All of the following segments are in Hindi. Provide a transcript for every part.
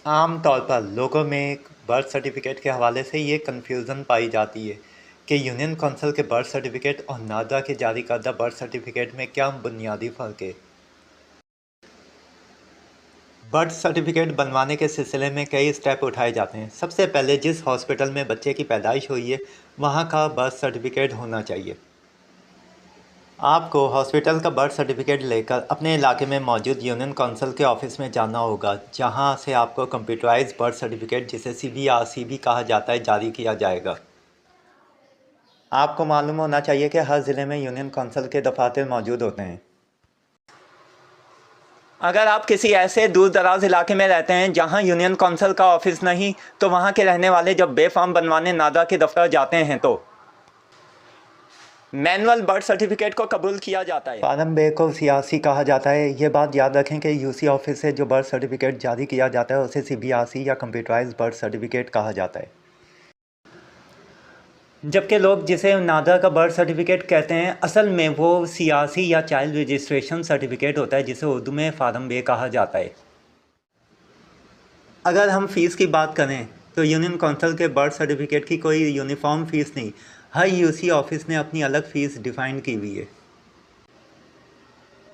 आम तौर पर लोगों में बर्थ सर्टिफिकेट के हवाले से ये कन्फ्यूज़न पाई जाती है कि यूनियन कौंसिल के बर्थ सर्टिफिकेट और नादा के जारी करदा बर्थ सर्टिफिकेट में क्या बुनियादी फ़र्क है। बर्थ सर्टिफिकेट बनवाने के सिलसिले में कई स्टेप उठाए जाते हैं। सबसे पहले जिस हॉस्पिटल में बच्चे की पैदाइश हुई है वहाँ का बर्थ सर्टिफिकेट होना चाहिए। आपको हॉस्पिटल का बर्थ सर्टिफिकेट लेकर अपने इलाके में मौजूद यूनियन कौंसिल के ऑफिस में जाना होगा, जहां से आपको कंप्यूटराइज्ड बर्थ सर्टिफिकेट, जिसे CBRC भी कहा जाता है, जारी किया जाएगा। आपको मालूम होना चाहिए कि हर ज़िले में यूनियन कौंसिल के दफातर मौजूद होते हैं। अगर आप किसी ऐसे दूर दराज इलाके में रहते हैं जहां यूनियन कौंसिल का ऑफिस नहीं, तो वहां के रहने वाले जब बे फॉर्म बनवाने नादा के दफ्तर जाते हैं तो मैनुअल बर्थ सर्टिफिकेट को कबूल किया जाता है। फार्म बे को सियासी कहा जाता है। ये बात याद रखें कि यूसी ऑफिस से जो बर्थ सर्टिफिकेट जारी किया जाता है उसे CBRC या कंप्यूटराइज्ड बर्थ सर्टिफिकेट कहा जाता है। जबकि लोग जिसे नादा का बर्थ सर्टिफिकेट कहते हैं, असल में वो CRC या चाइल्ड रजिस्ट्रेशन सर्टिफिकेट होता है, जिसे उर्दू में फार्म बे कहा जाता है। अगर हम फ़ीस की बात करें तो यूनियन कौंसिल के बर्थ सर्टिफिकेट की कोई यूनिफॉर्म फ़ीस नहीं। हर यूसी ऑफिस ने अपनी अलग फ़ीस डिफ़ाइन की हुई है।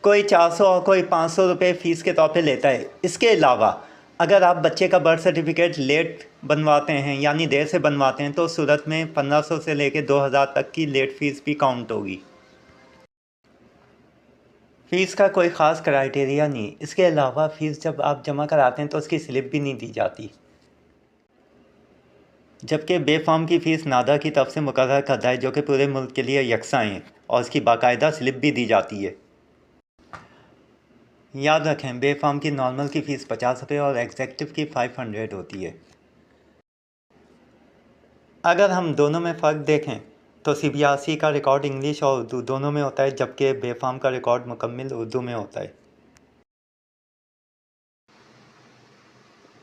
कोई 400 और कोई 500 रुपये फ़ीस के तौर पे लेता है। इसके अलावा अगर आप बच्चे का बर्थ सर्टिफिकेट लेट बनवाते हैं, यानी देर से बनवाते हैं, तो उस सूरत में 1500 से लेकर 2000 तक की लेट फ़ीस भी काउंट होगी। फ़ीस का कोई ख़ास क्राइटेरिया नहीं। इसके अलावा फ़ीस जब आप जमा कराते हैं तो उसकी स्लिप भी नहीं दी जाती, जबकि बे फॉर्म की फ़ीस नादा की तरफ से मुकर्रर करता है, जो कि पूरे मुल्क के लिए यकसा हैं, और उसकी बाकायदा स्लिप भी दी जाती है। याद रखें, बे फॉर्म की नॉर्मल की फ़ीस 50 रुपये और एग्जेक्टिव की 500 होती है। अगर हम दोनों में फ़र्क देखें तो CBRC का रिकॉर्ड इंग्लिश और उर्दू दोनों में होता है, जबकि बे फॉर्म का रिकॉर्ड मुकम्मल उर्दू में होता है।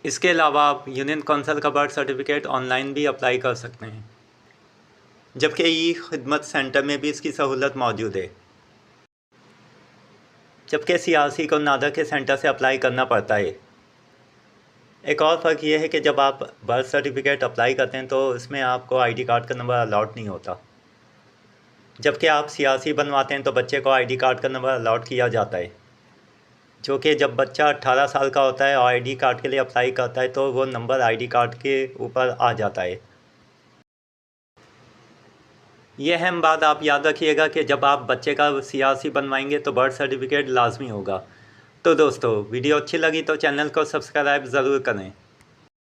इसके अलावा आप यूनियन कौंसिल का बर्थ सर्टिफिकेट ऑनलाइन भी अप्लाई कर सकते हैं, जबकि ई खिदमत सेंटर में भी इसकी सहूलत मौजूद है, जबकि CRC को नादा के सेंटर से अप्लाई करना पड़ता है। एक और फ़र्क ये है कि जब आप बर्थ सर्टिफिकेट अप्लाई करते हैं तो इसमें आपको ID कार्ड का नंबर अलॉट नहीं होता, जबकि आप CRC बनवाते हैं तो बच्चे को ID कार्ड का नंबर अलॉट किया जाता है, जो कि जब बच्चा 18 साल का होता है और ID कार्ड के लिए अप्लाई करता है तो वो नंबर ID कार्ड के ऊपर आ जाता है। ये अहम बात आप याद रखिएगा कि जब आप बच्चे का CRC बनवाएंगे तो बर्थ सर्टिफिकेट लाजमी होगा। तो दोस्तों, वीडियो अच्छी लगी तो चैनल को सब्सक्राइब ज़रूर करें।